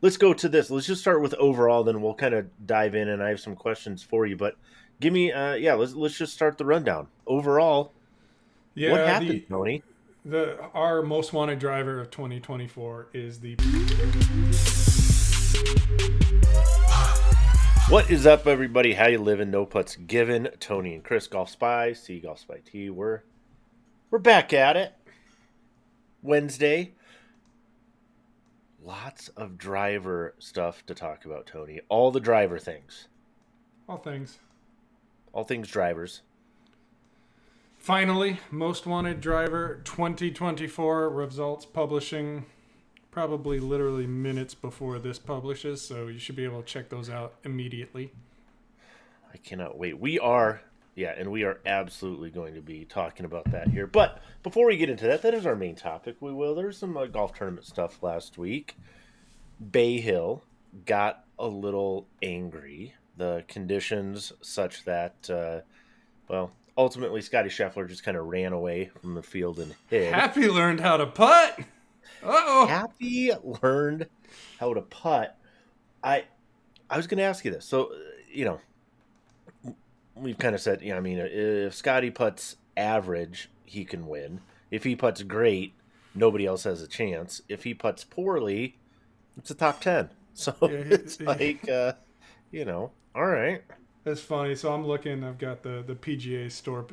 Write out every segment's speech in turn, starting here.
let's go to this. Let's just start with overall, then we'll kind of dive in, and I have some questions for you. But give me, let's just start the rundown. Overall, what Yeah, happened, the Tony? the our most wanted driver of 2024 is the What is up, everybody? How you living? No putts given. Tony and Chris, Golf Spy, C Golf Spy T. We're back at it. Wednesday. Lots of driver stuff to talk about, Tony. All the driver things. all things. All things drivers. Finally, most wanted driver 2024 results publishing probably literally minutes before this publishes, so you should be able to check those out immediately. I cannot wait. We are absolutely going to be talking about that here. But before we get into that, that is our main topic. There's some golf tournament stuff last week. Bay Hill got a little angry. The conditions such that, ultimately Scotty Scheffler just kind of ran away from the field and hid. Happy learned how to putt. Uh-oh. Happy learned how to putt. I I was going to ask you this. So, we've kind of said, if Scotty putts average, he can win. If he putts great, nobody else has a chance. If he putts poorly, it's a top 10. So Yeah, it's like, all right. it's funny. So I'm looking. I've got the PGA store,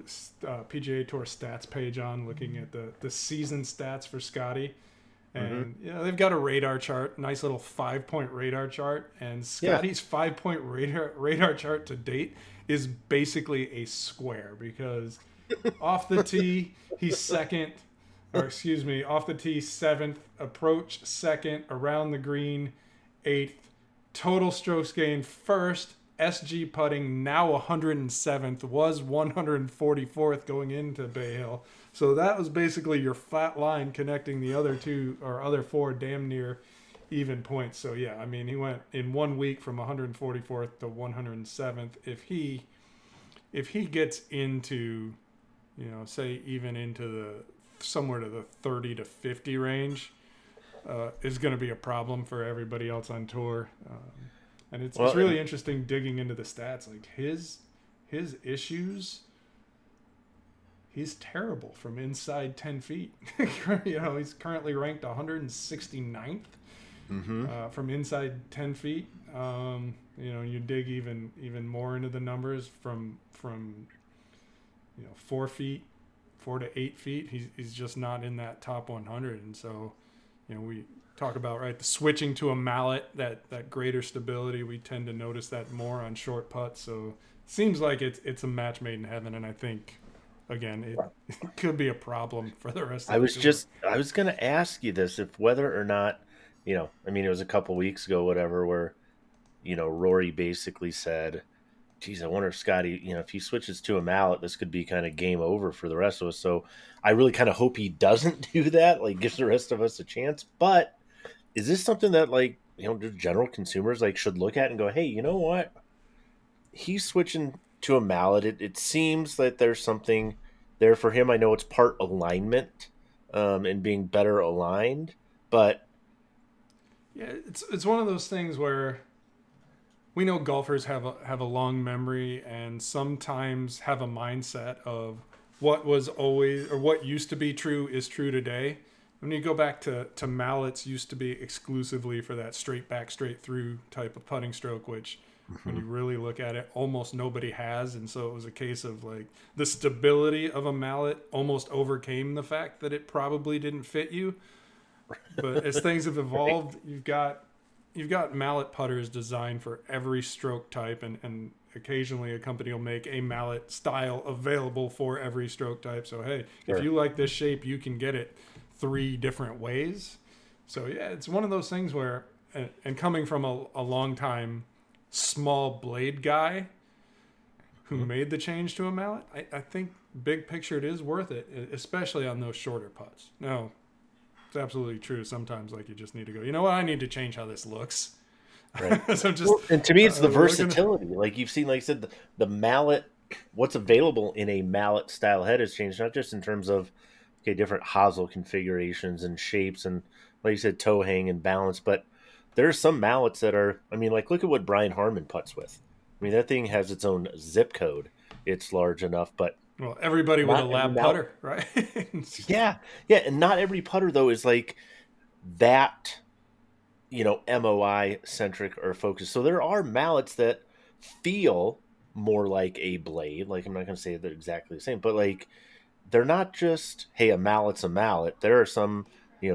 PGA Tour stats page on, looking at the season stats for Scotty, Mm-hmm. and they've got a radar chart, nice little 5-point radar chart, and Yeah. Scotty's 5-point radar chart to date is basically a square because off the tee he's second, or excuse me, off the tee seventh, approach second, around the green eighth, total strokes gained first, SG putting now 107th, was 144th going into Bay Hill. So that was basically your flat line connecting the other two or other four damn near even points. So yeah, I mean he went in 1 week from 144th to 107th. If he gets into, say even into the somewhere to the 30 to 50 range, is going to be a problem for everybody else on tour. And it's Well, really interesting digging into the stats. Like his issues, he's terrible from inside 10 feet. He's currently ranked 169th mm-hmm. from inside 10 feet. You dig even more into the numbers from 4 feet, 4 to 8 feet. He's just not in that top 100. And so, we talk about, right, the switching to a mallet, that greater stability. We tend to notice that more on short putts. So it seems like it's a match made in heaven. And I think, again, it could be a problem for the rest of the tour. I was going to ask you this, if whether or not, it was a couple weeks ago, whatever, where, Rory basically said, geez, I wonder if Scotty, if he switches to a mallet, this could be kind of game over for the rest of us. So I really kind of hope he doesn't do that, like gives the rest of us a chance. But is this something that, like, just general consumers like should look at and go, hey, you know what? He's switching to a mallet. It seems that there's something there for him. I know it's part alignment, and being better aligned, but Yeah, it's one of those things where we know golfers have a long memory and sometimes have a mindset of what was always or what used to be true is true today. When you go back to mallets, used to be exclusively for that straight back, straight through type of putting stroke, which when you really look at it, almost nobody has. And so it was a case of like the stability of a mallet almost overcame the fact that it probably didn't fit you. But as things have right, evolved, you've got mallet putters designed for every stroke type, and occasionally a company will make a mallet style available for every stroke type. So hey, if sure. you like this shape, you can get it 3 different ways. So yeah, it's one of those things where, and coming from a long time small blade guy who Mhm. made the change to a mallet, I think big picture it is worth it, especially on those shorter putts. Now, it's absolutely true. Sometimes, like, you just need to go, you know what? I need to change how this looks. Right. So just Well, and to me, it's the we're gonna. versatility. Like you've seen, like I said, the mallet, what's available in a mallet style head has changed, not just in terms of, okay, different hosel configurations and shapes and, like you said, toe hang and balance, but there are some mallets that are, I mean, like look at what Brian Harmon puts with. I mean, that thing has its own zip code. It's large enough, but Well, everybody with a not every lab mallet. putter, right? Yeah, yeah, and not every putter though is like that, MOI centric or focused. So there are mallets that feel more like a blade. Like I'm not going to say they're exactly the same, but like they're not just, hey, a mallet's a mallet. There are some,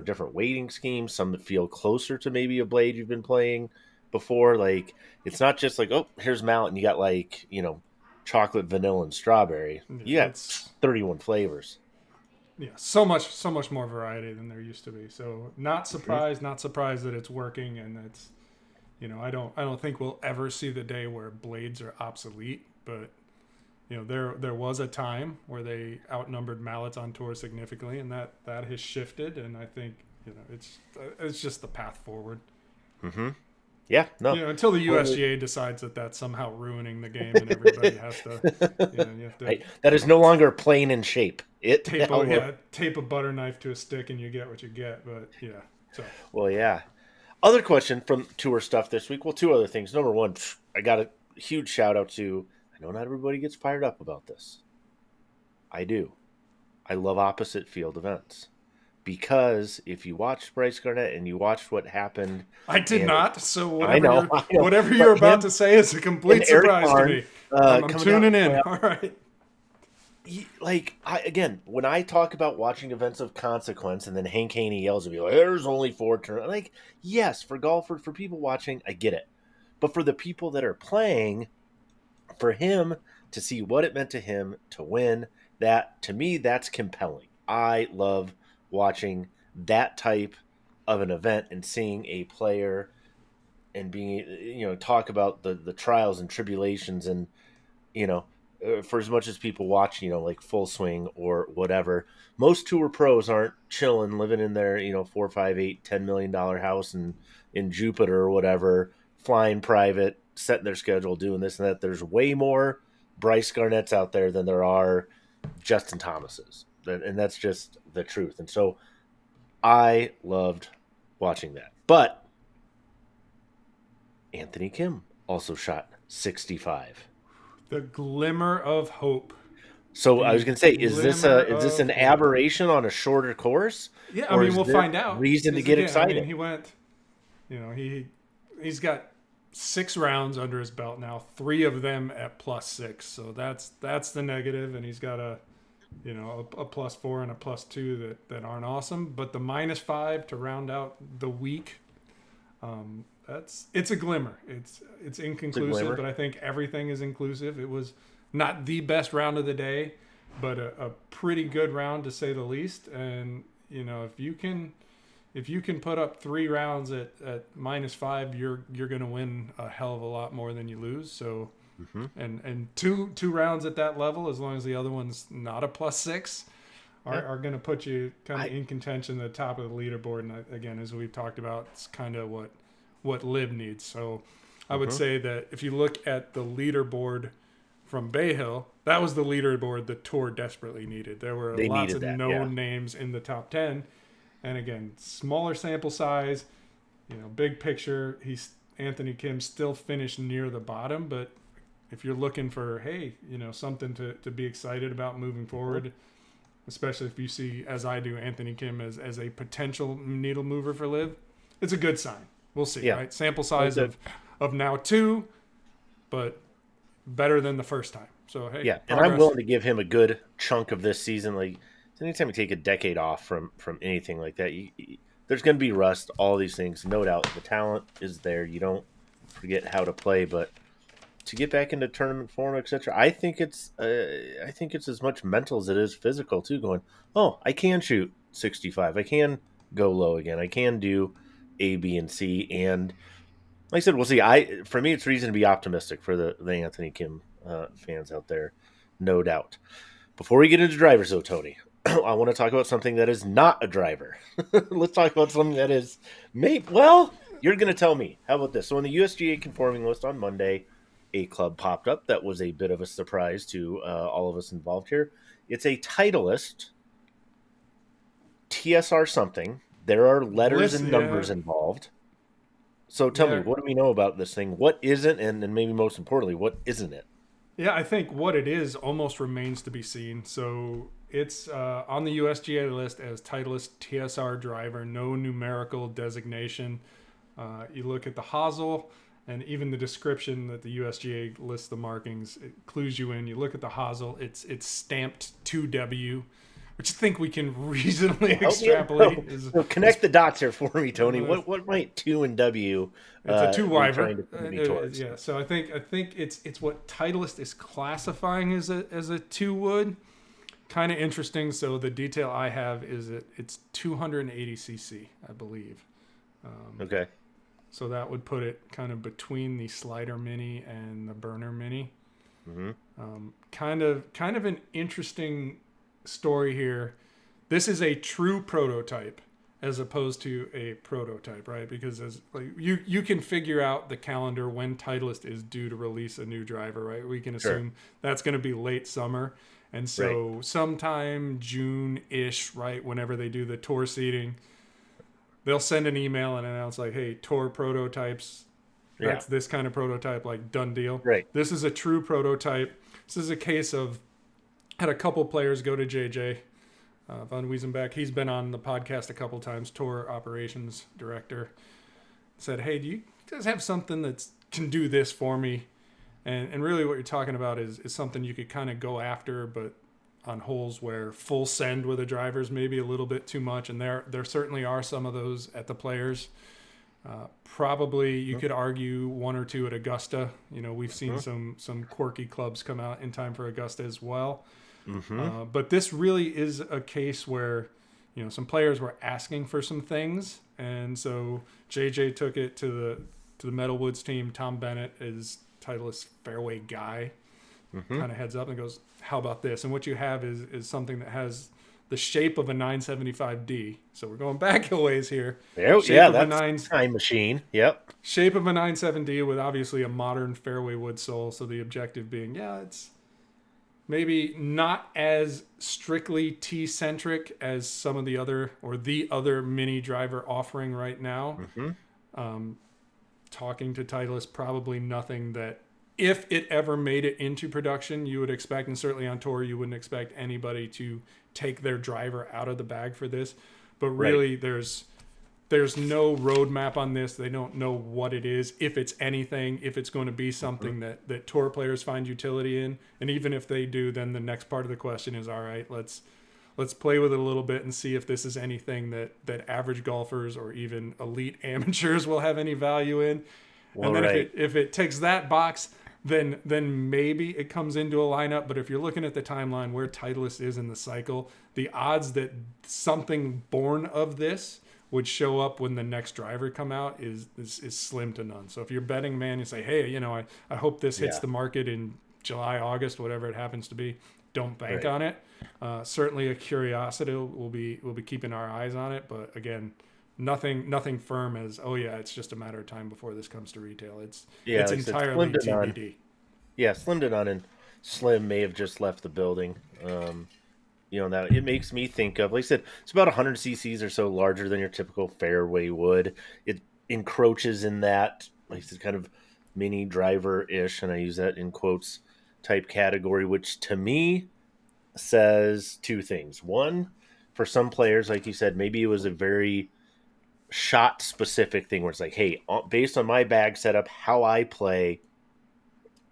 different weighting schemes, some that feel closer to maybe a blade you've been playing before. Like it's not just like, oh, here's mallet and you got like, chocolate, vanilla, and strawberry. Yeah, You got it's 31 flavors. yeah, so much more variety than there used to be. So Hmm. not surprised that it's working, and it's I don't think we'll ever see the day where blades are obsolete, but there was a time where they outnumbered mallets on tour significantly, and that has shifted, and I think it's just the path forward. Hmm. Yeah, no, Until the totally. USGA decides that that's somehow ruining the game, and everybody has to, you have to Right. That is no longer plain in shape. It tape now a looks, yeah tape a butter knife to a stick, and you get what you get. But yeah, so well, yeah. Other question from tour stuff this week. Well, two other things. Number one, I got a huge shout out to. I know not everybody gets fired up about this. I do. I love opposite field events because if you watched Bryce Garnett and you watched what happened, I did and not. So I know, I know, whatever but you're about him to say is a and complete Eric surprise to Barn me. I'm coming down to tuning play, in. All right. like I again, when I talk about watching events of consequence, and then Hank Haney yells at me like, "There's only four turns." Like, yes, for golfers, for people watching, I get it, but for the people that are playing, for him to see what it meant to him to win, that to me, that's compelling. I love watching that type of an event and seeing a player and being, talk about the trials and tribulations and you know, for as much as people watch, like Full Swing or whatever, most tour pros aren't chilling, living in their, 4, 5, 8, $10 million house in Jupiter or whatever, flying private, setting their schedule, doing this and that. There's way more Brice Garnett's out there than there are Justin Thomas's. And that's just the truth. And so I loved watching that. But Anthony Kim also shot 65. The glimmer of hope. So I was The going to say, glimmer is this of an hope. aberration on a shorter course, Yeah, I or mean, is we'll this find out. reason to Because get again, I mean, excited? he went. He's got 6 rounds under his belt now. 3 of them at +6. So that's the negative, and he's got a +4 and a +2 that aren't awesome. But the -5 to round out the week, it's a glimmer. It's It's a inconclusive, glimmer. but I think everything is inclusive. It was not the best round of the day, but a pretty good round to say the least. And if you can put up 3 rounds at -5, you're gonna win a hell of a lot more than you lose. So Hmm. and two rounds at that level, as long as the other one's not a +6, Yeah, are going to put you kind of I in contention at the top of the leaderboard. And again, as we've talked about, it's kind of what Liv needs. So I would hmm say that if you look at the leaderboard from Bay Hill, that was the leaderboard the tour desperately needed. There were they lots needed of that. Yeah. known names in the top 10. And again, smaller sample size, big picture. Anthony Kim still finished near the bottom, but if you're looking for, hey, something to be excited about moving Hmm. forward, especially if you see, as I do, Anthony Kim as a potential needle mover for Liv, it's a good sign. We'll see, Yeah. right? Sample Oh, size good. of now 2, but better than the first time. So hey, Yeah, and I'm progress. willing to give him a good chunk of this season. Like anytime you take a decade off from anything like that, there's going to be rust. All these things, no doubt. The talent is there. You don't forget how to play, but to get back into tournament form, etc. I think it's as much mental as it is physical too. Going, oh, I can shoot 65. I can go low again. I can do A, B, and C. And like I said, we'll see. For me, it's reason to be optimistic for the Anthony Kim fans out there, no doubt. Before we get into drivers, though, Tony, I want to talk about something that is not a driver. Let's talk about something that is, maybe. Well, you're going to tell me. How about this? So, on the USGA conforming list on Monday, a club popped up that was a bit of a surprise to all of us involved here. It's a Titleist TSR something. There are letters List, and yeah. numbers involved. So tell me, Yeah, what do we know about this thing? What isn't, and maybe most importantly, what isn't it? yeah. I think what it is almost remains to be seen. So it's on the USGA list as Titleist TSR driver, no numerical designation. You look at the hosel and even the description that the USGA lists the markings, it clues you in. You look at the hosel, it's stamped 2W, which I think we can reasonably Help me. extrapolate So is connect the dots here for me, Tony. uh, What might 2 and W it's a two be wiver. trying to point me towards? Yeah, so I think it's what Titleist is classifying as a two wood. Kind of interesting. So the detail I have is that it's 280 cc, I believe. Okay. So that would put it kind of between the Slider Mini and the Burner Mini. Hmm. Kind of an interesting story here. This is a true prototype as opposed to a prototype, right? Because as like you can figure out the calendar when Titleist is due to release a new driver, right? We can Sure. assume that's going to be late summer. And Right. so sometime June-ish, right, whenever they do the tour seating, they'll send an email and announce like, "Hey, tour prototypes, Yeah. that's this kind of prototype, like done deal." Right. This is a true prototype. This is a case of had a couple players go to JJ Von Wiesenbeck. He's been on the podcast a couple times. Tour operations director said, "Hey, do you guys have something that can do this for me?" And really, what you're talking about is something you could kind of go after, but on holes where full send with a driver is maybe a little bit too much, and there certainly are some of those at the Players. Probably you could argue one or two at Augusta. You know, we've seen some quirky clubs come out in time for Augusta as well. Mm-hmm. But this really is a case where, you know, some players were asking for some things, and so JJ took it to the Metalwoods team. Tom Bennett is Titleist fairway guy. Mm-hmm. Kind of heads up and goes, "How about this?" And what you have is something that has the shape of a 975D. So we're going back a ways here. Shape Yeah, of a that's nine time machine. Yep. shape of a 97D with obviously a modern fairway wood sole. So the objective being, yeah, it's maybe not as strictly T centric as some of the other or the other mini driver offering right now. Mm-hmm. Talking to Titleist, probably nothing that if it ever made it into production, you would expect, and certainly on tour, you wouldn't expect anybody to take their driver out of the bag for this. But really, Right. there's no roadmap on this. They don't know what it is, if it's anything, if it's going to be something that tour players find utility in. And even if they do, then the next part of the question is, all right, let's play with it a little bit and see if this is anything that average golfers or even elite amateurs will have any value in. Well, And then right. if it ticks that box, then maybe it comes into a lineup. But if you're looking at the timeline where Titleist is in the cycle, the odds that something born of this would show up when the next driver come out is slim to none. So if you're betting, man, you say, hey, you know, I hope this hits Yeah. the market in July, August, whatever it happens to be. Don't bank Right. on it. Certainly a curiosity. We'll be keeping our eyes on it. But again, nothing firm as, oh yeah, it's just a matter of time before this comes to retail. Yeah, It's like I said, entirely Slim Denon. TBD. Yeah, Slim Denon and Slim may have just left the building. That it makes me think of, like I said, it's about 100 cc's or so larger than your typical fairway wood. It encroaches in that, like I said, kind of mini driver ish, and I use that in quotes type category, which to me says two things. One, for some players, like you said, maybe it was a very shot specific thing where it's like, hey, based on my bag setup, how I play,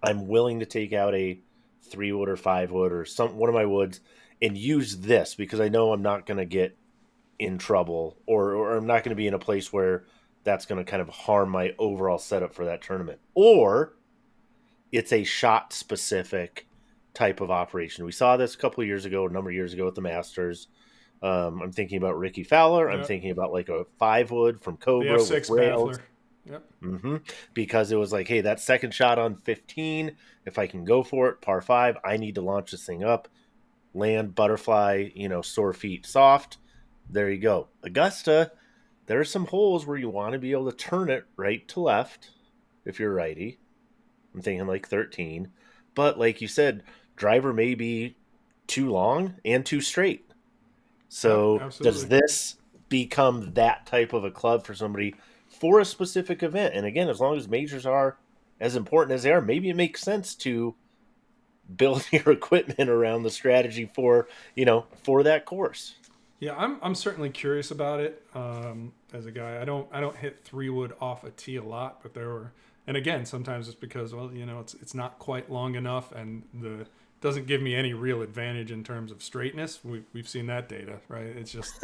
I'm willing to take out a 3 wood or 5 wood or one of my woods and use this because I know I'm not going to get in trouble or I'm not going to be in a place where that's going to kind of harm my overall setup for that tournament. Or it's a shot specific type of operation. We saw this a couple of years ago, a number of years ago at the Masters. I'm thinking about Ricky Fowler. I'm Yep. thinking about like a 5 wood from The Cobra with F6 rails. baffler. Yep. Because it was like, hey, that second shot on 15, if I can go for it, par 5, I need to launch this thing up, land, butterfly, sore feet, soft. There you go. Augusta, there are some holes where you want to be able to turn it right to left if you're righty. I'm thinking like 13. But like you said, driver may be too long and too straight. Yep. So does Absolutely. this become that type of a club for somebody for a specific event. And again, as long as majors are as important as they are, maybe it makes sense to build your equipment around the strategy for, for that course. Yeah, I'm certainly curious about it. As a guy, I don't hit 3-wood off a tee a lot, but there were, and again, sometimes it's because, well, it's not quite long enough, and the doesn't give me any real advantage in terms of straightness. We've seen that data, right? It's just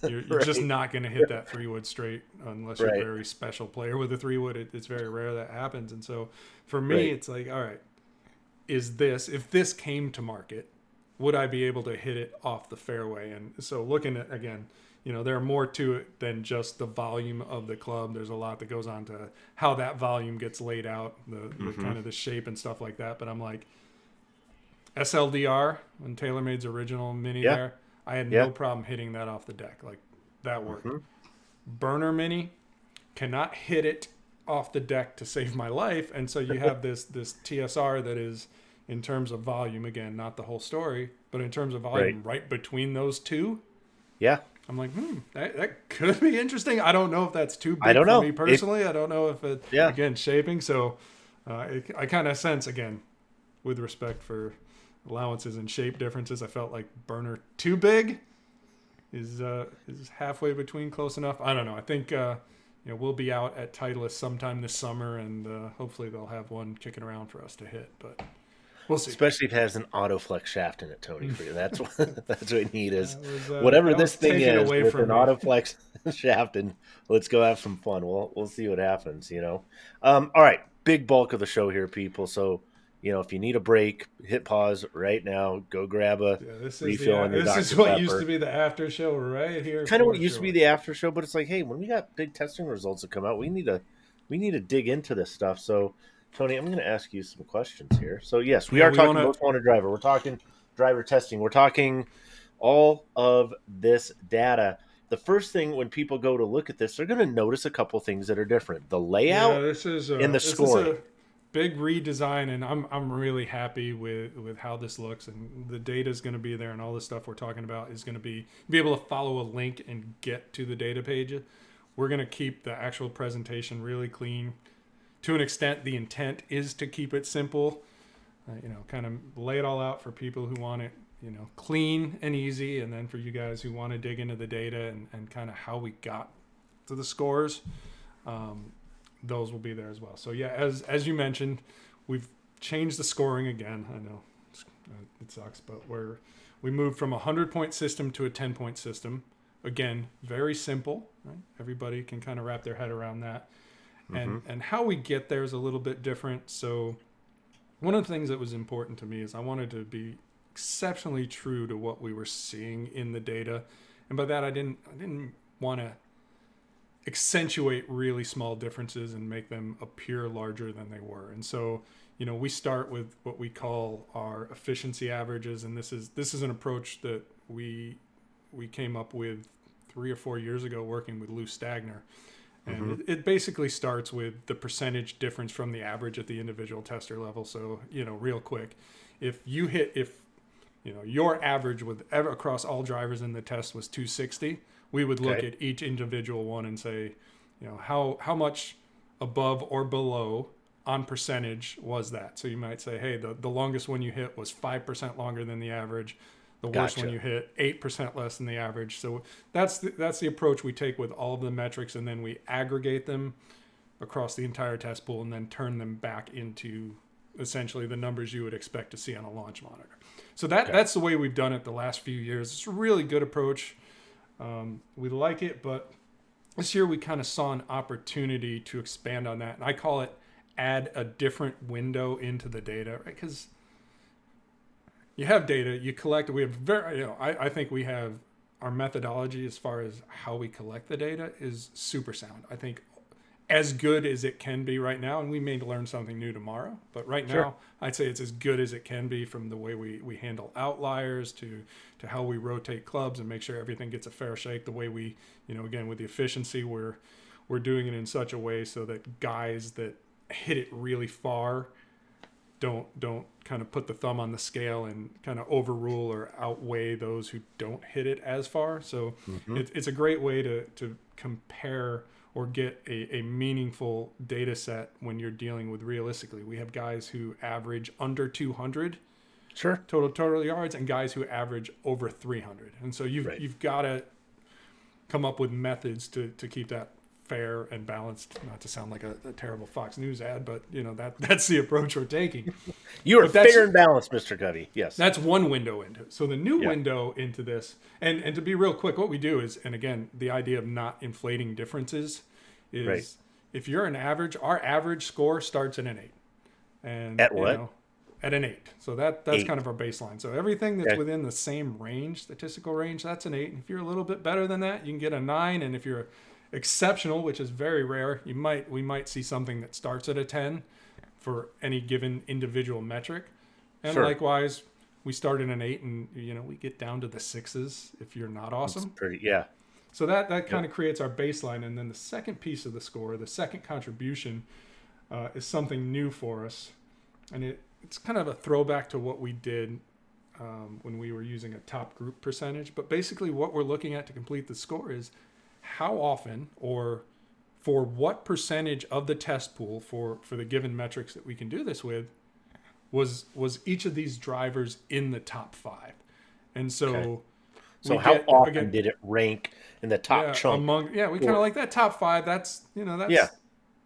you're just Right. not going to hit that 3-wood straight unless you're a Right. very special player with a 3-wood. It's very rare that happens, and so for me, Right. it's like, all right, if this came to market, would I be able to hit it off the fairway? And so looking at, again, there are more to it than just the volume of the club. There's a lot that goes on to how that volume gets laid out, the kind of the shape and stuff like that. But I'm like, SLDR, when TaylorMade's original mini Yeah. there, I had Yeah. no problem hitting that off the deck. Like, that worked. Hmm. Burner mini, cannot hit it off the deck to save my life. And so you have this TSR that is, in terms of volume, again, not the whole story, but in terms of volume, right between those two, Yeah. I'm like, that could be interesting. I don't know if that's too I big don't for know. me personally. I don't know if it, Yeah. again, shaping. So I kind of sense, again, with respect for allowances and shape differences, I felt like burner too big is halfway between close enough. I don't know. I think we'll be out at Titleist sometime this summer, and hopefully they'll have one kicking around for us to hit. But we'll see. Especially if it has an autoflex shaft in it, Tony. For you, that's what that's what you need is whatever That this was thing taken is away with from an me. autoflex shaft, and let's go have some fun. We'll see what happens. All right, big bulk of the show here, people. So if you need a break, hit pause right now. Go grab a Yeah, this is refill on your this is Dr what used to Pepper. be the after show right here Kind of for what used to be sure. the after show, but it's like, hey, when we got big testing results that come out, we need to dig into this stuff. So, Tony, I'm going to ask you some questions here. So, yes, we Yeah, are we want talking to. most wanted driver. We're talking driver testing. We're talking all of this data. The first thing when people go to look at this, they're going to notice a couple things that are different: the Yeah, layout and the this is scoring. a big redesign, and I'm really happy with how this looks, and the data is going to be there, and all this stuff we're talking about is going to be able to follow a link and get to the data page. We're going to keep the actual presentation really clean. To an extent, the intent is to keep it simple. Kind of lay it all out for people who want it, clean and easy, and then for you guys who want to dig into the data and kind of how we got to the scores. Those will be there as well. So yeah, as you mentioned, we've changed the scoring again. I know it sucks, but we moved from a 100-point system to a 10-point system. Again, very simple. Right? Everybody can kind of wrap their head around that. And how we get there is a little bit different. So one of the things that was important to me is I wanted to be exceptionally true to what we were seeing in the data, and by that I didn't want to accentuate really small differences and make them appear larger than they were. And so, we start with what we call our efficiency averages, and this is an approach that we came up with 3 or 4 years ago working with Lou Stagner. And it basically starts with the percentage difference from the average at the individual tester level. So, real quick, if your average across all drivers in the test was 260, we would look Okay. at each individual one and say, how much above or below on percentage was that? So you might say, hey, the longest one you hit was 5% longer than the average. The worst one Gotcha. you hit 8% less than the average. So that's the approach we take with all of the metrics, and then we aggregate them across the entire test pool and then turn them back into essentially the numbers you would expect to see on a launch monitor. So Okay. that's the way we've done it the last few years. It's a really good approach. We like it, but this year we kind of saw an opportunity to expand on that, and I call it add a different window into the data, right? Because you have data, you collect it. We have I think we have our methodology as far as how we collect the data is super sound. I think as good as it can be right now, and we may learn something new tomorrow, but right Sure. now I'd say it's as good as it can be, from the way we handle outliers to how we rotate clubs and make sure everything gets a fair shake. The way we, again, with the efficiency, we're doing it in such a way so that guys that hit it really far don't kind of put the thumb on the scale and kind of overrule or outweigh those who don't hit it as far. So Hmm. it's a great way to compare or get a meaningful data set when you're dealing with realistically. We have guys who average under 200 Sure. total yards and guys who average over 300. And so you've got to come up with methods to keep that fair and balanced. Not to sound like a terrible Fox News ad, but that's the approach we're taking. You are fair and balanced, Mr. Covey. Yes. That's one window into it. So the new window into this, and to be real quick, what we do is, and again, the idea of not inflating differences is if you're an average, our average score starts at an 8. And at what? At an 8. So that's 8. Kind of our baseline. So everything that's within the same range, statistical range, that's an 8. And if you're a little bit better than that, you can get a 9. And if you're exceptional, which is very rare, we might see something that starts at a 10 for any given individual metric. And likewise, we start at an 8 and we get down to the 6s if you're not awesome. So that kind of creates our baseline. And then the second piece of the score, the second contribution, is something new for us. And it's kind of a throwback to what we did when we were using a top group percentage. But basically what we're looking at to complete the score is how often or for what percentage of the test pool for the given metrics that we can do this with was each of these drivers in the top 5. And so how often did it rank in the top chunk? We kind of like that top 5. That's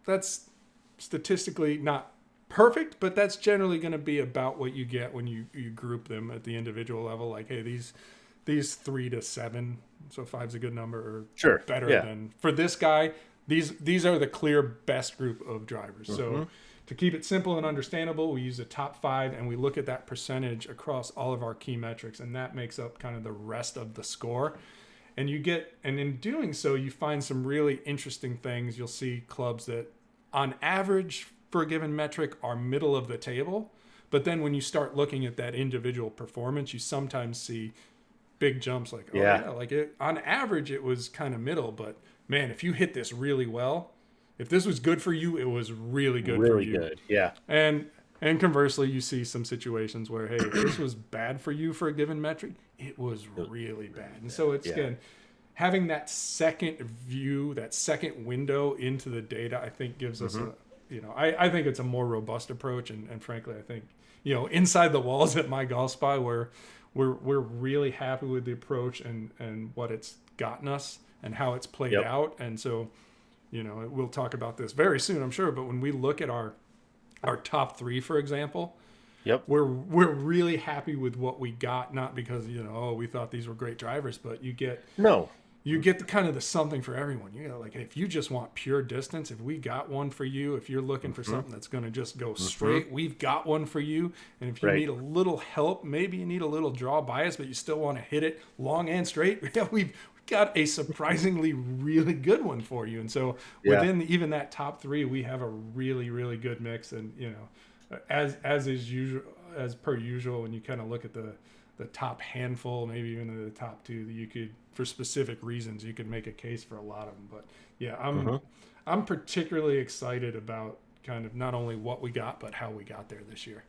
that's statistically not perfect, but that's generally going to be about what you get when you group them at the individual level. Like, hey, these 3 to 7, so 5's a good number, or better than for this guy. These are the clear best group of drivers. So to keep it simple and understandable, we use a top 5 and we look at that percentage across all of our key metrics, and that makes up kind of the rest of the score. And in doing so, you find some really interesting things. You'll see clubs that on average for a given metric are middle of the table, but then when you start looking at that individual performance, you sometimes see big jumps like on average it was kind of middle, but man, if you hit this really well, if this was good for you, it was really good for you. Really good. And conversely, you see some situations where, hey, if this was bad for you for a given metric, it was really bad. And so it's again having that second view, that second window into the data, I think gives us I think it's a more robust approach, and frankly, I think inside the walls at my golf spy, we're really happy with the approach and what it's gotten us and how it's played out. And so, we'll talk about this very soon, I'm sure. But when we look at our top 3, for example, we're really happy with what we got. Not because we thought these were great drivers, but you get the kind of the something for everyone. Like if you just want pure distance, if we got one for you, if you're looking for something that's going to just go straight, we've got one for you. And if you need a little help, maybe you need a little draw bias, but you still want to hit it long and straight, we've got a surprisingly really good one for you. And so within even that top 3, we have a really, really good mix. And, as per usual, when you kind of look at the top handful, maybe even the top 2, that you could, for specific reasons, you could make a case for a lot of them. But I'm particularly excited about kind of not only what we got, but how we got there this year.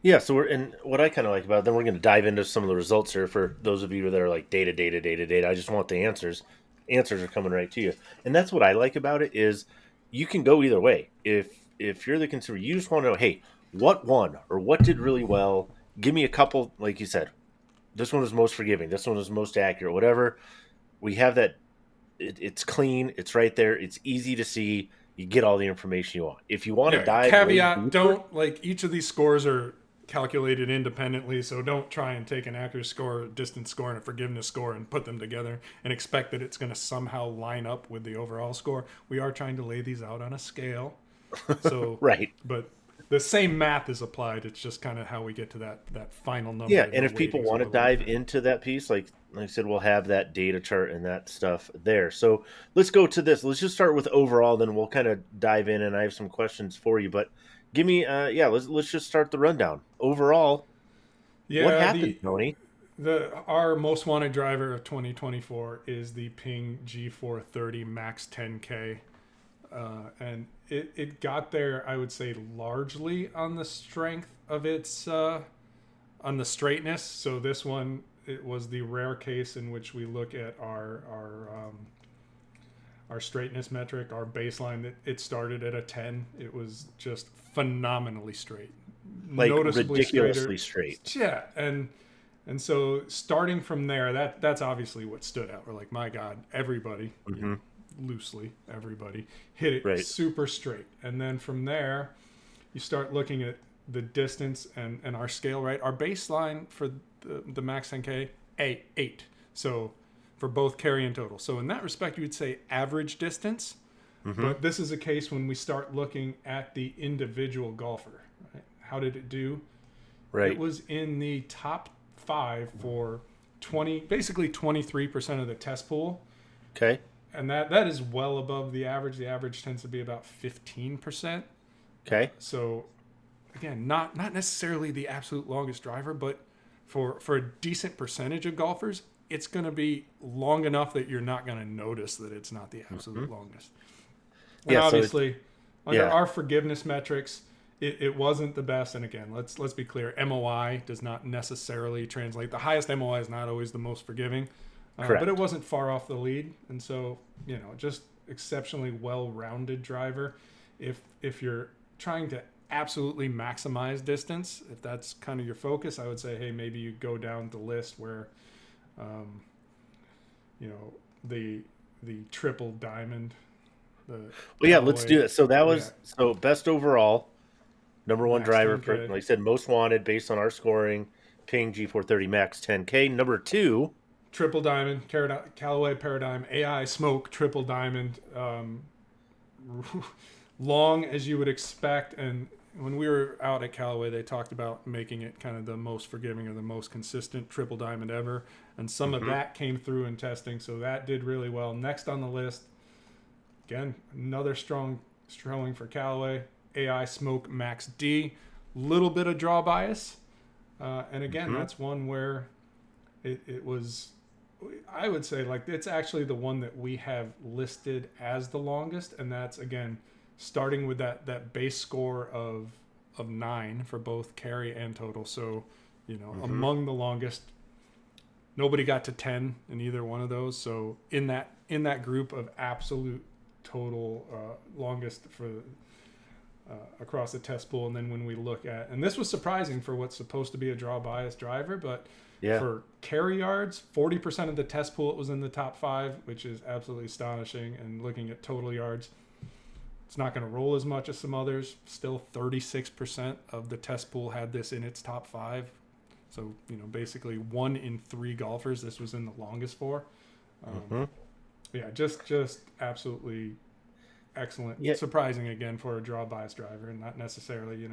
Yeah, so and what I kind of like about it, then we're going to dive into some of the results here for those of you that are like data. I just want the answers. Answers are coming right to you. And that's what I like about it is you can go either way. If you're the consumer, you just want to know, hey, what won or what did really well? Give me a couple, like you said, this one was most forgiving, this one was most accurate, whatever. We have that. It's clean. It's right there. It's easy to see. You get all the information you want. If you want to dive, caveat, don't like each of these scores are calculated independently, so don't try and take an accurate score, a distance score, and a forgiveness score and put them together and expect that it's going to somehow line up with the overall score. We are trying to lay these out on a scale, so but the same math is applied. It's just kind of how we get to that final number. Yeah, and if people want to dive into that piece, like I said, we'll have that data chart and that stuff there. So let's go to this. Let's just start with overall, then we'll kind of dive in, and I have some questions for you. But give me, let's just start the rundown. Overall, what happened, Tony? Our most wanted driver of 2024 is the Ping G430 Max 10K. And it got there, I would say, largely on the strength of its on the straightness. So this one, it was the rare case in which we look at our straightness metric, our baseline, it started at a 10. It was just phenomenally straight, Like noticeably straighter. ridiculously straight. Yeah, and so starting from there, that's obviously what stood out. We're like, my God, everybody, Hmm. loosely everybody hit it Right. super straight, and then from there, you start looking at the distance and our scale. Right, our baseline for the max 10K, eight. So for both carry and total. So in that respect, you would say average distance. Hmm. But this is a case when we start looking at the individual golfer. Right? How did it do? It Right. was in the top 5 for basically 23% of the test pool, Okay. and that is well above the average. The average tends to be about 15%. Okay. So again, not necessarily the absolute longest driver, but for a decent percentage of golfers, it's going to be long enough that you're not going to notice that it's not the Hmm. absolute longest. And Yeah. So obviously, under yeah. our forgiveness metrics, it wasn't the best. And again, let's be clear: MOI does not necessarily translate. The highest MOI is not always the most forgiving, but it Correct. wasn't far off the lead. And so, just exceptionally well-rounded driver. If you're trying to absolutely maximize distance, if that's kind of your focus, I would say, hey, maybe you go down the list where, um, you know, the triple diamond, the Well, yeah. Let's do Callaway, it. So that yeah, was so best overall, number one max driver for, 10K. like I said, most wanted based on our scoring. Ping G430 Max 10K. Number two. Triple diamond, Callaway Paradigm, AI Smoke, triple diamond, long as you would expect. And when we were out at Callaway, they talked about making it kind of the most forgiving or the most consistent triple diamond ever. And some of Hmm. that came through in testing, so that did really well. Next on the list, again, another strong showing for Callaway, AI Smoke Max D. Little bit of draw bias. And again, Hmm. that's one where it was, I would say, like, it's actually the one that we have listed as the longest, and that's again starting with that base score of 9 for both carry and total. So, Hmm. among the longest, nobody got to 10 in either one of those. So in that group of absolute total longest for across the test pool. And then when we look at, and this was surprising for what's supposed to be a draw bias driver, but Yeah. for carry yards, 40% of the test pool, it was in the top 5, which is absolutely astonishing. And looking at total yards, it's not going to roll as much as some others. Still 36% of the test pool had this in its top 5. So, basically 1 in 3 golfers, this was in the longest for. Hmm. Yeah, just absolutely excellent. Yeah. Surprising again for a draw bias driver, and not necessarily.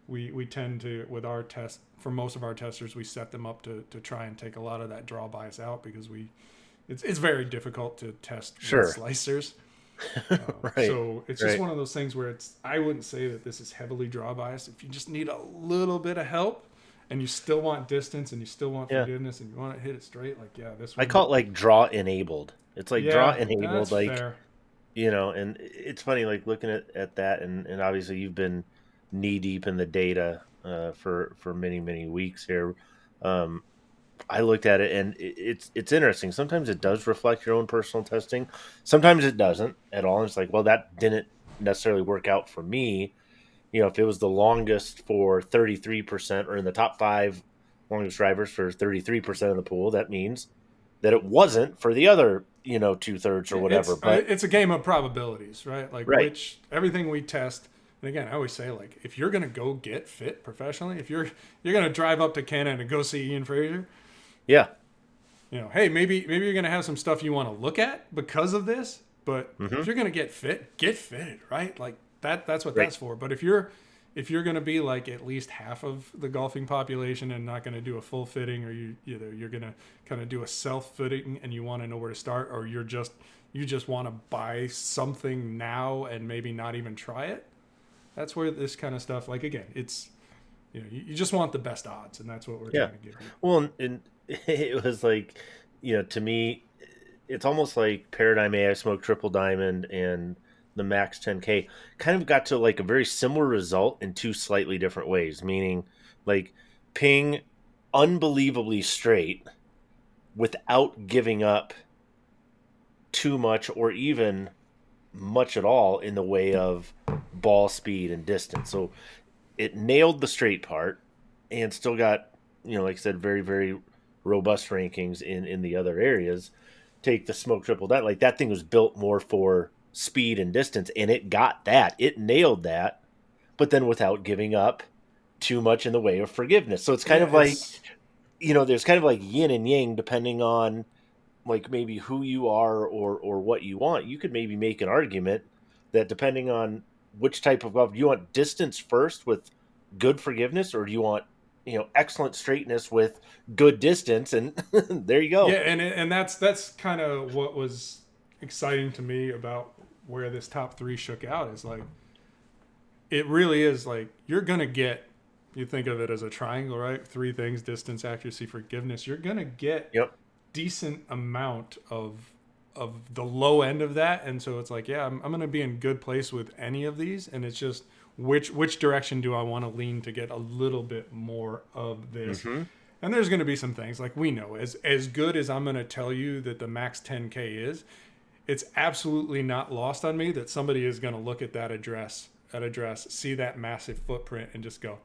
We tend to, with our test, for most of our testers, we set them up to try and take a lot of that draw bias out, because it's very difficult to test with Sure. slicers. Right. So it's just Right. one of those things where I wouldn't say that this is heavily draw biased. If you just need a little bit of help and you still want distance and you still want Yeah. forgiveness and you want to hit it straight, like, yeah, this I one, call it like draw enabled. It's like draw yeah, enabled, that's like, fair. and it's funny, like looking at that, and obviously you've been knee deep in the data for many, many weeks here. Um, I looked at it, and it's interesting. Sometimes it does reflect your own personal testing. Sometimes it doesn't at all. And it's like, well, that didn't necessarily work out for me. If it was the longest for 33% or in the top 5 longest drivers for 33% of the pool, that means that it wasn't for the other, 2/3 or Yeah, whatever. But it's a game of probabilities, right? Like, right. which everything we test. And again, I always say, like, if you're gonna go get fit professionally, if you're gonna drive up to Canada and go see Ian Fraser, Yeah. hey, maybe you're gonna have some stuff you want to look at because of this. But Hmm. if you're gonna get fit, get fitted, right? Like that's what Right. that's for. But if you're gonna be like at least half of the golfing population and not gonna do a full fitting, or you're gonna kind of do a self fitting and you want to know where to start, or you just want to buy something now and maybe not even try it. That's where this kind of stuff, like, again, it's, you just want the best odds, and that's what we're Yeah. trying to give you. Well, and it was like, to me, it's almost like Paradigm AI Smoke Triple Diamond and the Max 10K kind of got to like a very similar result in two slightly different ways, meaning like Ping unbelievably straight without giving up too much or even much at all in the way of ball speed and distance. So it nailed the straight part and still got, like I said, very, very robust rankings in the other areas. Take the smoke triple that, like that thing was built more for speed and distance, and it got that. It nailed that, but then without giving up too much in the way of forgiveness. So it's kind Yeah, of like, there's kind of like yin and yang depending on like maybe who you are or what you want. You could maybe make an argument that depending on which type of golf, do you want distance first with good forgiveness, or do you want excellent straightness with good distance? And there you yeah, go. and that's kind of what was exciting to me about where this top three shook out is like it really is like you're gonna get. You think of it as a triangle, right? Three things: distance, accuracy, forgiveness. You're gonna get Yep. decent amount of the low end of that, and so it's like, yeah, I'm gonna be in good place with any of these, and it's just which direction do I want to lean to get a little bit more of this. Mm-hmm. And there's going to be some things like we know as good as I'm going to tell you that the max 10K is, it's absolutely not lost on me that somebody is going to look at that address, see that massive footprint, and just go,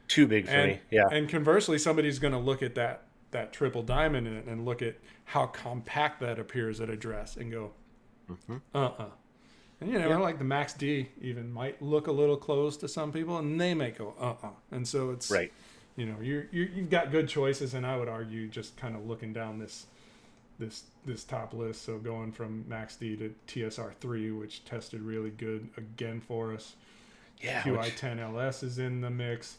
Too big for and me. Yeah. and conversely, somebody's going to look at that triple diamond in it and look at how compact that appears at address and go, Mm-hmm. And like the Max D even might look a little close to some people, and they may go, And so it's Right. you've got good choices, and I would argue just kind of looking down this top list. So going from Max D to TSR3, which tested really good again for us. Yeah. QI10 LS is in the mix.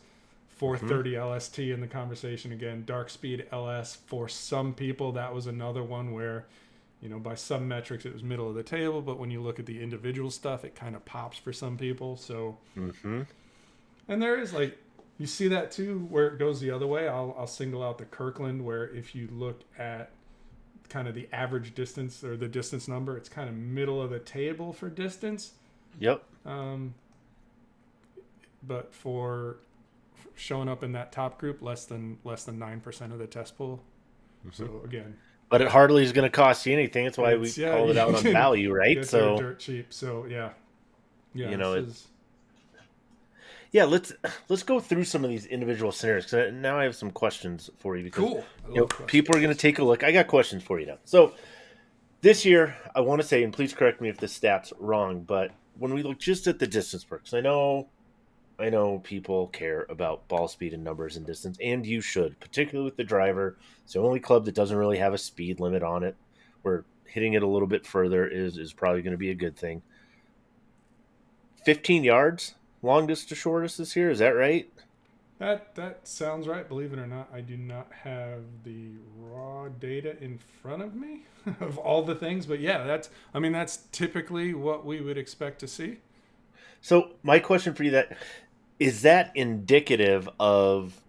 430 LST in the conversation again. Dark Speed LS for some people, that was another one where, by some metrics it was middle of the table, but when you look at the individual stuff, it kind of pops for some people. So, and there is like, you see that too, where it goes the other way. I'll single out the Kirkland, where if you look at kind of the average distance or the distance number, it's kind of middle of the table for distance. Yep. But for showing up in that top group, less than 9% of the test pool. So again, but it hardly is going to cost you anything. That's why we called it out on value, right? Get So dirt cheap. So yeah. Yeah, let's go through some of these individual scenarios, because now I have some questions for you. Because, cool. People are going to take a look. I got questions for you now. So this year, I want to say, and please correct me if this stat's wrong, but when we look just at the distance perks, I know people care about ball speed and numbers and distance, and you should, particularly with the driver. It's the only club that doesn't really have a speed limit on it, where hitting it a little bit further is probably going to be a good thing. 15 yards, longest to shortest this year, is that right? That sounds right. Believe it or not, I do not have the raw data in front of me of all the things, but yeah, that's typically what we would expect to see. So my question for you, is that indicative of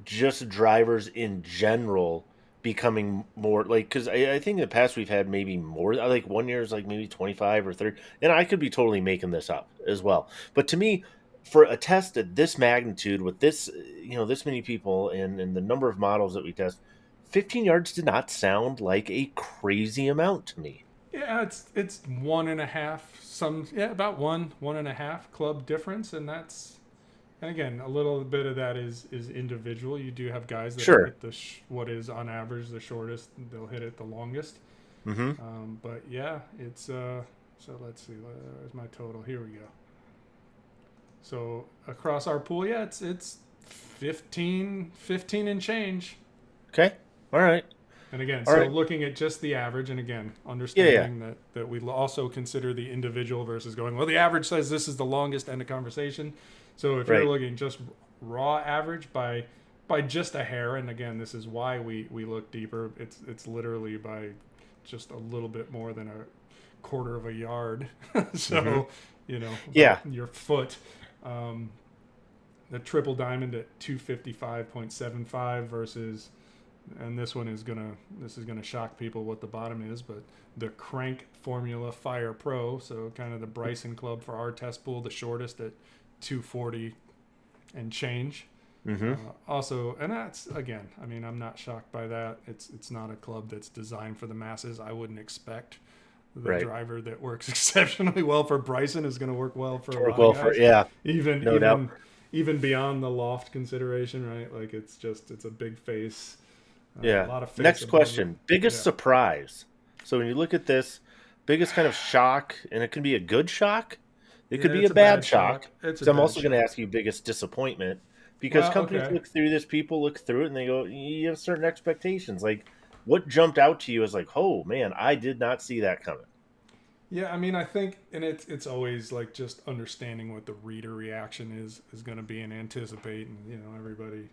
just drivers in general becoming more like, because I think in the past we've had maybe more, like one year is like maybe 25 or 30, and I could be totally making this up as well. But to me, for a test at this magnitude with this, this many people and the number of models that we test, 15 yards did not sound like a crazy amount to me. Yeah, it's 1.5, about 1.5 club difference, and again, a little bit of that is individual. You do have guys that Sure. hit what is on average the shortest, they'll hit it the longest. But yeah, it's so let's see, where's my total? Here we go. So across our pool, yeah, it's 15 and change. Okay. All right. And again, All so right. looking at just the average, and again, understanding that we also consider the individual versus going, well, the average says this is the longest end of conversation. So if you're looking just raw average by just a hair, and again, this is why we look deeper. It's literally by just a little bit more than a quarter of a yard. So, your foot. The triple diamond at 255.75 versus, and this is gonna shock people what the bottom is, but the Crank Formula Fire Pro, so kind of the Bryson Club for our test pool, the shortest at 240 and change. Mm-hmm. Also, and that's again, I mean, I'm not shocked by that. It's not a club that's designed for the masses. I wouldn't expect the Right. driver that works exceptionally well for Bryson is going to work well for To a work lot of well for guys, yeah, even no doubt. even beyond the loft consideration, right? Like it's a big face, a Yeah. lot of face Next above it. question. Biggest Yeah, surprise. So when you look at this, biggest kind of shock, and it can be a good shock. It could yeah, be it's a a bad bad shock. shock. It's a So I'm bad also going to shock. ask you biggest disappointment because Well, companies okay. look through this, people look through it, and they go, you have certain expectations. Like, what jumped out to you as like, oh man, I did not see that coming. Yeah, I mean, I think, and it's always like just understanding what the reader reaction is going to be and anticipate, and everybody,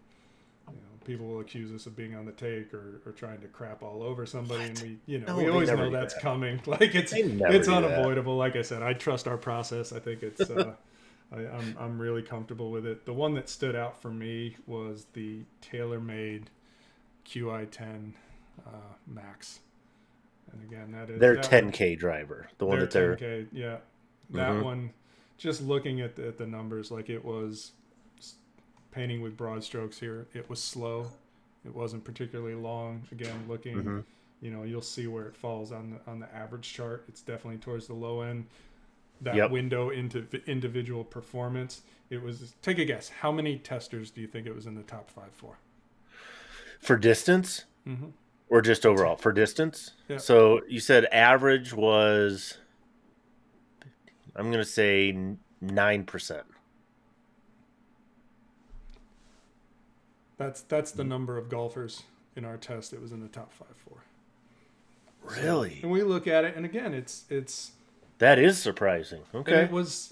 people will accuse us of being on the take or trying to crap all over somebody, and What? we No, they always never know do that's that. coming. Like They never it's do that. unavoidable. Like I said, I trust our process. I think it's I'm really comfortable with it. The one that stood out for me was the TaylorMade QI10 Max. And again, Their that one, 10K driver, the one their that they're. 10K, yeah, that Hmm. one. Just looking at the numbers, like it was painting with broad strokes here. It was slow. It wasn't particularly long. Again, looking, Hmm. you'll see where it falls on the average chart. It's definitely towards the low end. That Yep. window into individual performance. It was. Take a guess. How many testers do you think it was in the top five for? For distance Mm-hmm. or just overall? For distance. Yeah. So you said average was, I'm going to say 9%. That's the number of golfers in our test. It was in the top five for. So, and Really? we look at it, and again, it's That is surprising. and it Okay. was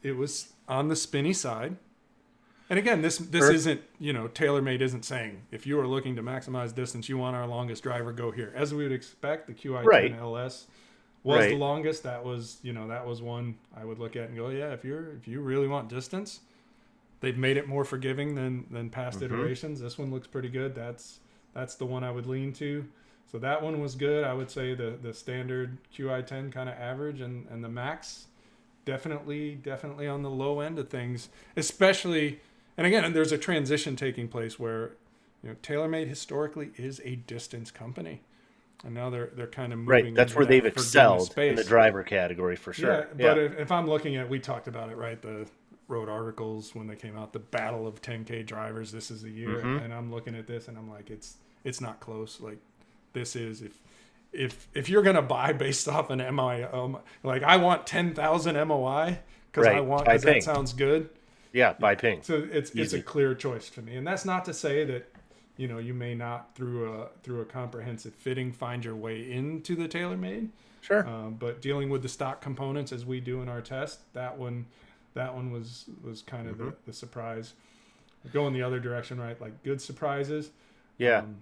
it was on the spinny side. And again, this Sure. isn't TaylorMade isn't saying if you are looking to maximize distance, you want our longest driver, go here. As we would expect, the QI10 Right. LS was the Right. longest. That was one I would look at and go, yeah, if you really want distance, they've made it more forgiving than past Hmm. iterations. This one looks pretty good. That's the one I would lean to. So that one was good. I would say the standard QI10 kind of average, and the Max definitely on the low end of things, especially. And again, there's a transition taking place where TaylorMade historically is a distance company, and now they're kind of Right. moving That's into where they've that forgiveness excelled in the space. driver category for Yeah, sure. but Yeah. if I'm looking at, we talked about it, right? The road articles when they came out, the battle of 10K drivers. This is the year, Hmm. and I'm looking at this, and I'm like, it's not close. Like this is if you're gonna buy based off an MI, like I want 10,000 MOI Right. By because that ping. sounds good. Yeah. By ping. So it's a Easy. clear choice to me, and that's not to say that you may not through a comprehensive fitting find your way into the TaylorMade. Sure. But dealing with the stock components as we do in our test, that one was kind of Hmm. the surprise. Going the other direction, right? Like good surprises, Yeah. um,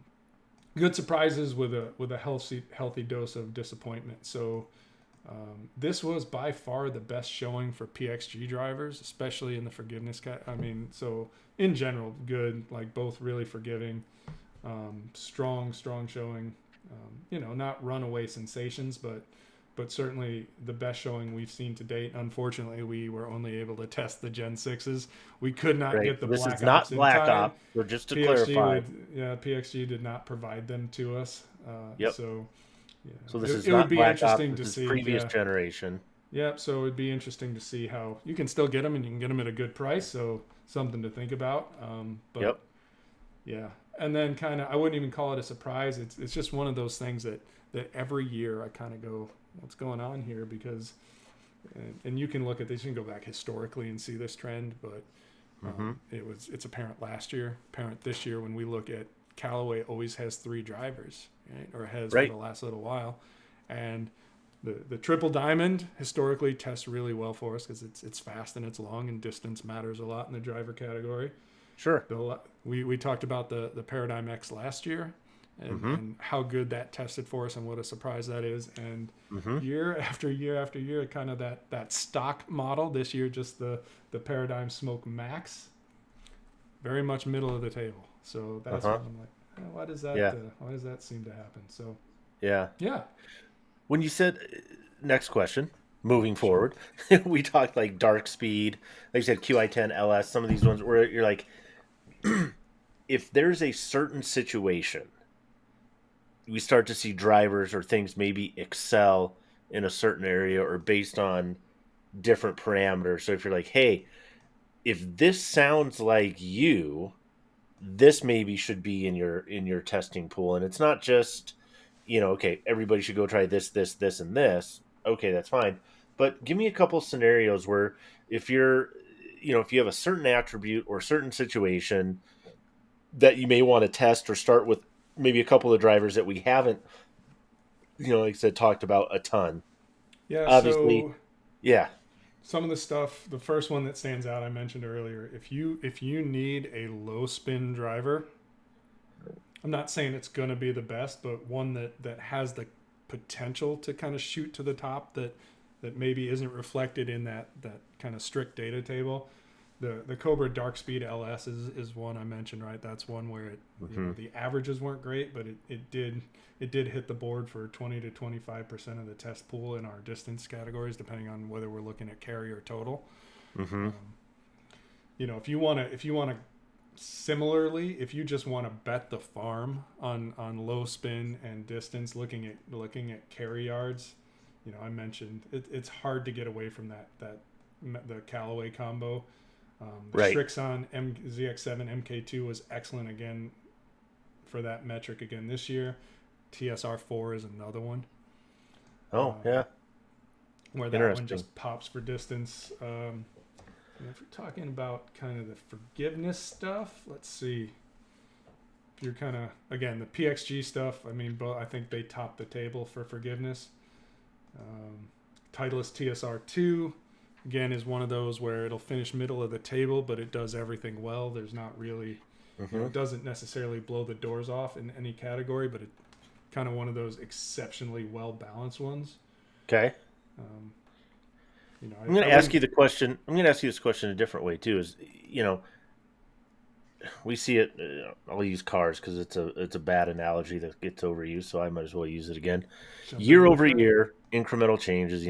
good surprises with a healthy dose of disappointment. So this was by far the best showing for PXG drivers, especially in the forgiveness. I mean, so in general, good. Like both really forgiving, strong showing. Not runaway sensations, but certainly the best showing we've seen to date. Unfortunately, we were only able to test the Gen 6s. We could not Right. get the This is Black not Ops in Black time. Op. So just to PXG clarify. PXG did not provide them to us. Yep. So So this is it would not be Black Ops. interesting to This is see. previous Yeah. generation. Yep. So it'd be interesting to see how you can still get them, and you can get them at a good price. So something to think about. But Yep. yeah, and then kind of I wouldn't even call it a surprise. It's just one of those things that every year I kind of go, what's going on here? Because and you can look at this, you can go back historically and see this trend, but Hmm. it's apparent last year, apparent this year when we look at Callaway always has three drivers, right? Or has Right. for the last little while, and the triple diamond historically tests really well for us because it's fast and it's long, and distance matters a lot in the driver category. Sure. We talked about the Paradigm X last year, and how good that tested for us and what a surprise that is. And Hmm. year after year after year, kind of that stock model. This year, just the Paradigm Smoke Max, very much middle of the table. So that's Uh-huh. what I'm like. Why does that? Yeah. Why does that seem to happen? So Yeah. yeah, When you said next question, moving sure. forward, we talked like dark speed, like you said, QI10 LS. Some of these ones where you're like, if there's a certain situation, we start to see drivers or things maybe excel in a certain area or based on different parameters. So if you're like, hey, if this sounds like you, this maybe should be in your testing pool. And it's not just, okay, everybody should go try this, and this. Okay, that's fine. But give me a couple scenarios where if you're, if you have a certain attribute or certain situation that you may want to test or start with maybe a couple of drivers that we haven't, like I said, talked about a ton. Yeah, Obviously, so yeah. some of the stuff, the first one that stands out I mentioned earlier, if you need a low spin driver, I'm not saying it's going to be the best, but one that has the potential to kind of shoot to the top that maybe isn't reflected in that kind of strict data table. The Cobra Dark Speed LS is one I mentioned, right? That's one where the averages weren't great, but it did hit the board for 20 to 25% of the test pool in our distance categories, depending on whether we're looking at carry or total. Mm-hmm. If you want to similarly, if you just want to bet the farm on low spin and distance, looking at carry yards, I mentioned it's hard to get away from the Callaway combo. The Right. Srixon ZX7 MK2 was excellent again for that metric again this year. TSR4 is another one. Oh, yeah. Where that one just pops for distance. If we're talking about kind of the forgiveness stuff, let's see. If you're kind of, again, the PXG stuff, I think they top the table for forgiveness. Titleist TSR2, again, is one of those where it'll finish middle of the table, but it does everything well. There's not really, it doesn't necessarily blow the doors off in any category, but it kind of one of those exceptionally well-balanced ones. Okay. I'm going to ask you the question. I'm going to ask you this question a different way too. Is we see it. I'll use cars because it's a bad analogy that gets overused, so I might as well use it again. Year over year, incremental changes.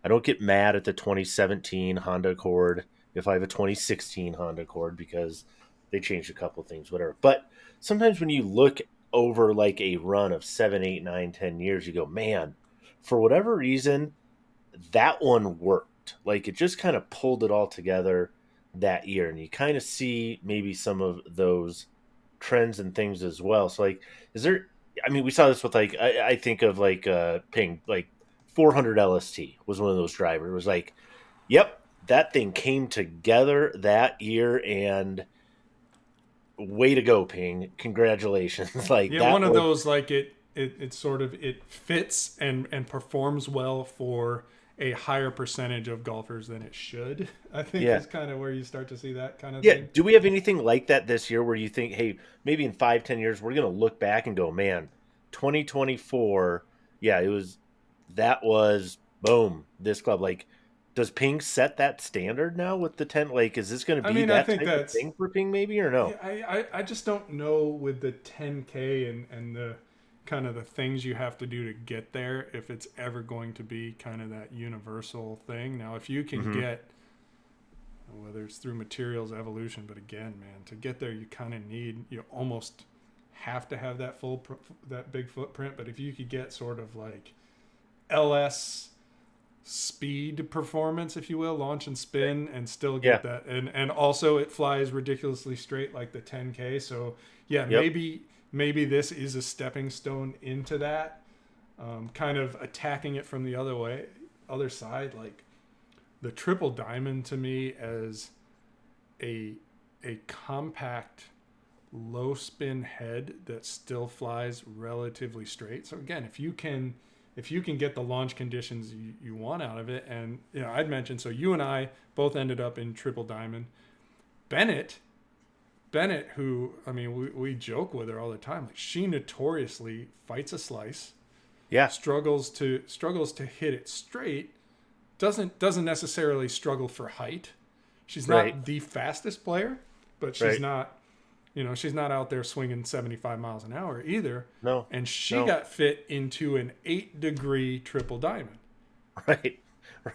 I don't get mad at the 2017 Honda Accord if I have a 2016 Honda Accord because they changed a couple things, whatever. But sometimes when you look over like a run of 7, 8, 9, 10 years, you go, man, for whatever reason, that one worked. Like it just kind of pulled it all together that year. And you kind of see maybe some of those trends and things as well. So like, we saw this with like, I think of like Ping, like 400 LST was one of those drivers. It was like, yep, that thing came together that year and way to go, Ping. Congratulations. Like yeah, one of those like it sort of it fits and performs well for a higher percentage of golfers than it should. I think is kind of where you start to see that kind of thing. Do we have anything like that this year where you think, hey, maybe in 5, 10 years we're going to look back and go, man, 2024, that was boom, this club. Like, does Ping set that standard now with the 10? Like, is this going to be that type of thing for Ping maybe or no? I just don't know with the 10K and the kind of the things you have to do to get there if it's ever going to be kind of that universal thing. Now, if you can get, whether it's through materials evolution, but again, man, to get there, you almost have to have that big footprint. But if you could get sort of like LS speed performance, if you will, launch and spin, and still get that, and also it flies ridiculously straight like the 10K. So maybe this is a stepping stone into that, kind of attacking it from the other side. Like the triple diamond to me as a compact low spin head that still flies relatively straight. So again, if you can get the launch conditions you want out of it, and I'd mentioned, so you and I both ended up in triple diamond. Bennett, who we joke with her all the time. Like she notoriously fights a slice. Yeah, struggles to hit it straight. Doesn't necessarily struggle for height. She's not the fastest player, but she's not. She's not out there swinging 75 miles an hour either. No. And she got fit into an 8-degree triple diamond. Right.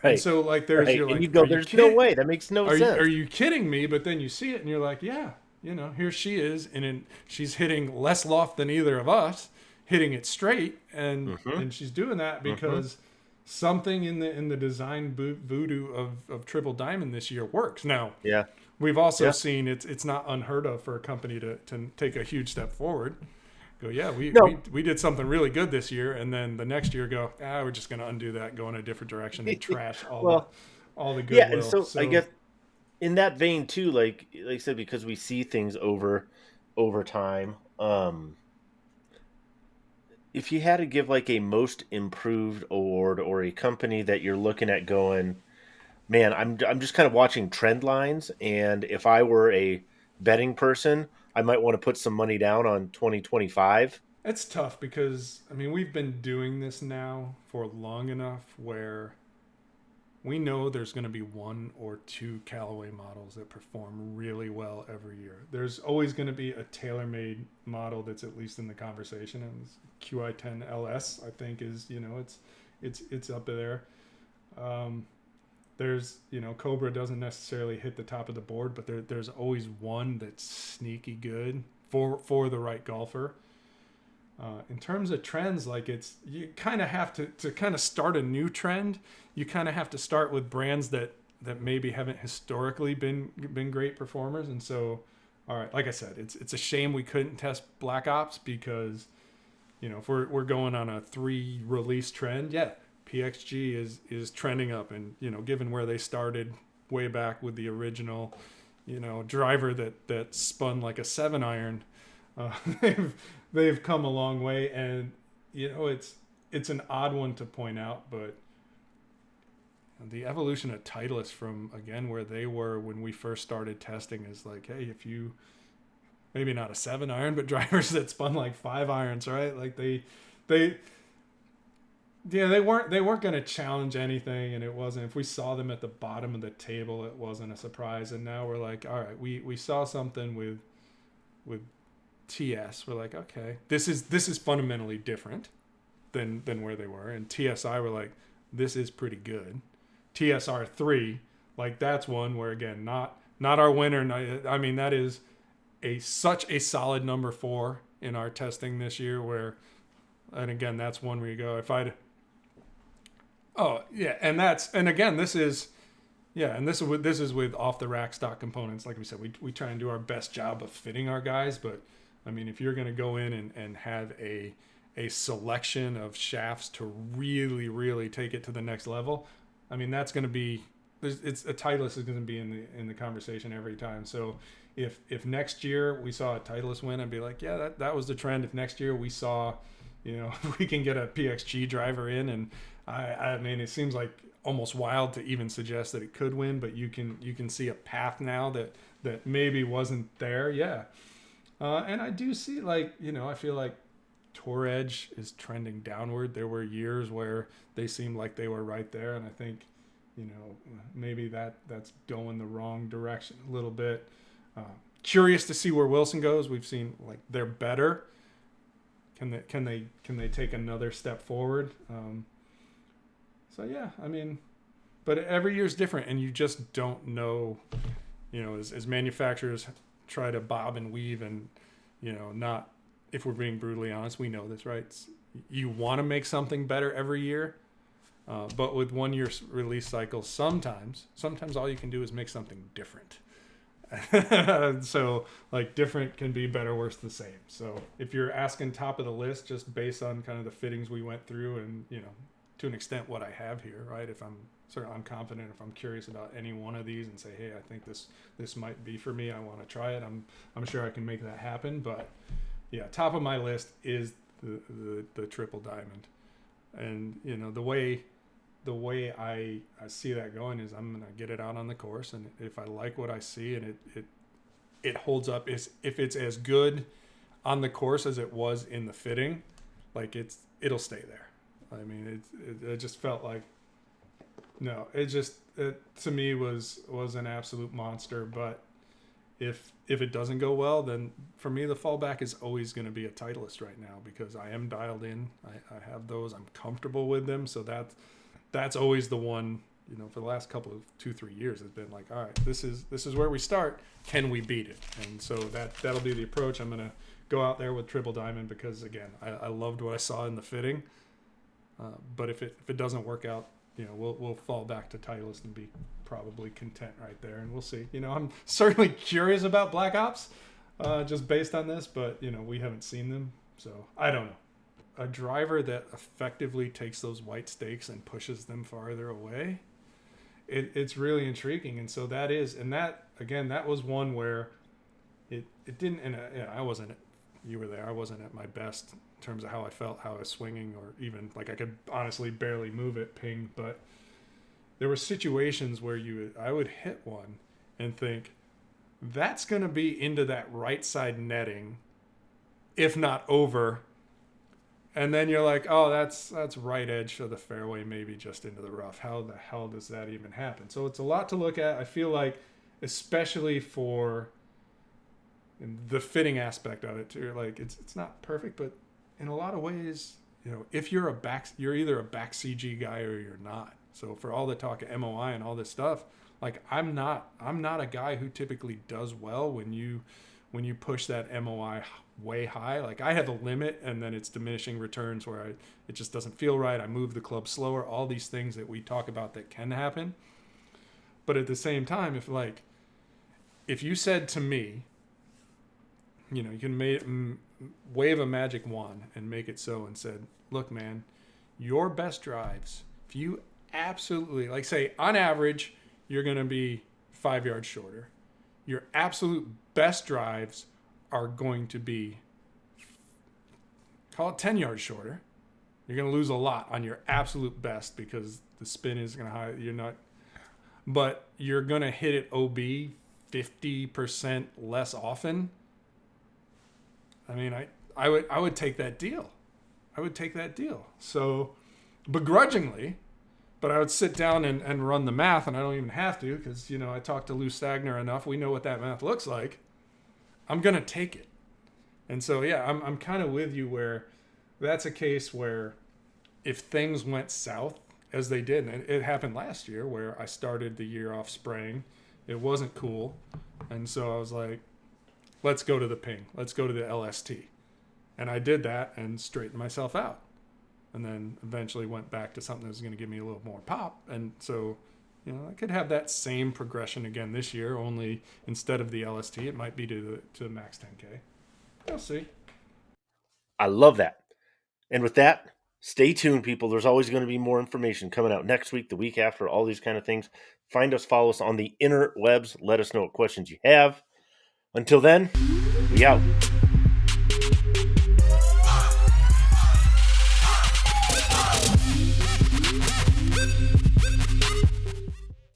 And so you're like, and you go, there's no way. That makes no sense. Are you kidding me? But then you see it and you're like, yeah, here she is, and she's hitting less loft than either of us, hitting it straight, Mm-hmm. and she's doing that Mm-hmm. because something in the design voodoo of Triple Diamond this year works. Now, Yeah. we've also Yeah. seen it's not unheard of for a company to take a huge step forward. Go, yeah, No. we did something really good this year, and then the next year go, we're just going to undo that, go in a different direction, and trash Well, all the yeah, and goodwill. so I So guess in that vein too, like I said, because we see things over time. If you had to give like a most improved award or a company that you're looking at going, man, I'm just kind of watching trend lines, and if I were a betting person, I might want to put some money down on 2025. it's tough because I mean we've been doing this now for long enough where we know there's going to be one or two Callaway models that perform really well every year. There's always going to be a tailor-made model that's at least in the conversation, and QI10 LS I think is it's up there. Um, there's Cobra doesn't necessarily hit the top of the board, but there's always one that's sneaky good for the right golfer. In terms of trends, like you kind of have to kind of start a new trend. You kind of have to start with brands that maybe haven't historically been great performers. And so, all right, like I said, it's a shame we couldn't test Black Ops because if we're going on a 3 release trend, yeah, PXG is trending up, and given where they started way back with the original driver that spun like a 7-iron. uh, they've they've come a long way, and it's an odd one to point out, but the evolution of Titleist from again where they were when we first started testing is like, hey, if you maybe not a 7-iron, but drivers that spun like 5-irons, right? Like they yeah, they weren't going to challenge anything, and it wasn't. If we saw them at the bottom of the table, it wasn't a surprise. And now we're like, all right, we saw something with TS. We're like, okay, this is fundamentally different than where they were. And TSI, we're like, this is pretty good. TSR3, like that's one where again, not our winner. I mean, that is such a solid number 4 in our testing this year. And again, that's one where you go, if I'd oh yeah, and again, this is yeah, and this is with off the rack stock components. Like we said, we try and do our best job of fitting our guys, but I mean, if you're going to go in and have a selection of shafts to really really take it to the next level, I mean that's going to be it's a Titleist is going to be in the conversation every time. So if next year we saw a Titleist win, I'd be like, yeah, that was the trend. If next year we saw, if we can get a PXG driver in, and I mean, it seems like almost wild to even suggest that it could win, but you can see a path now that maybe wasn't there. Yeah. And I do see I feel like Tour Edge is trending downward. There were years where they seemed like they were right there, and I think, maybe that's going the wrong direction a little bit. Curious to see where Wilson goes. We've seen like they're better. Can they take another step forward? So yeah, I mean, but every year's different, and you just don't know. As manufacturers try to bob and weave, and not, if we're being brutally honest, we know this, right? You want to make something better every year, but with 1 year release cycles, sometimes all you can do is make something different. So like different can be better, worse, the same. So if you're asking top of the list just based on kind of the fittings we went through, and to an extent what I have here, right? If I'm confident, if I'm curious about any one of these and say, hey, I think this might be for me, I want to try it, I'm sure I can make that happen. But yeah, top of my list is the Triple Diamond. And the way I see that going is I'm gonna get it out on the course, and if I like what I see and it holds up, if it's as good on the course as it was in the fitting, like it'll stay there. I mean, it just felt like no, it to me was an absolute monster. But if it doesn't go well, then for me the fallback is always going to be a Titleist right now, because I am dialed in. I have those. I'm comfortable with them, so that's always the one for the last couple of 2-3 years has been like, all right, this is where we start. Can we beat it? And so that'll be the approach. I'm gonna go out there with Triple Diamond because again, I loved what I saw in the fitting. But if it doesn't work out, we'll fall back to Titleist and be probably content right there, and we'll see. I'm certainly curious about Black Ops, just based on this, but we haven't seen them, so I don't know. A driver that effectively takes those white stakes and pushes them farther away, it's really intriguing. And so that was one where it didn't, and I wasn't, you were there, I wasn't at my best in terms of how I felt, how I was swinging, or even like I could honestly barely move it ping. But there were situations where I would hit one and think that's going to be into that right side netting, if not over. And then you're like, oh, that's right edge of the fairway, maybe just into the rough. How the hell does that even happen? So it's a lot to look at. I feel like, especially for the fitting aspect of it too, like it's not perfect, but in a lot of ways, if you're you're either a back CG guy or you're not. So for all the talk of MOI and all this stuff, like I'm not a guy who typically does well when you push that MOI way high. Like I have a limit, and then it's diminishing returns where it just doesn't feel right. I move the club slower. All these things that we talk about that can happen. But at the same time, if you said to me, you can wave a magic wand and make it so, and said, look, man, your best drives, if you absolutely, like say on average, you're going to be 5 yards shorter. Your absolute best drives are going to be, call it 10 yards shorter. You're going to lose a lot on your absolute best because the spin is going to but you're going to hit it OB 50% less often. I mean, I would take that deal. I would take that deal. So begrudgingly, but I would sit down and run the math, and I don't even have to because, I talked to Lou Stagner enough. We know what that math looks like. I'm going to take it. And so, yeah, I'm kind of with you where that's a case where if things went south as they did, and it happened last year where I started the year off spraying, it wasn't cool. And so I was like, let's go to the ping. Let's go to the LST. And I did that and straightened myself out. And then eventually went back to something that was going to give me a little more pop. And so, I could have that same progression again this year, only instead of the LST, it might be to max 10K. We'll see. I love that. And with that, stay tuned, people. There's always going to be more information coming out next week, the week after, all these kind of things. Find us, follow us on the interwebs. Let us know what questions you have. Until then, we out.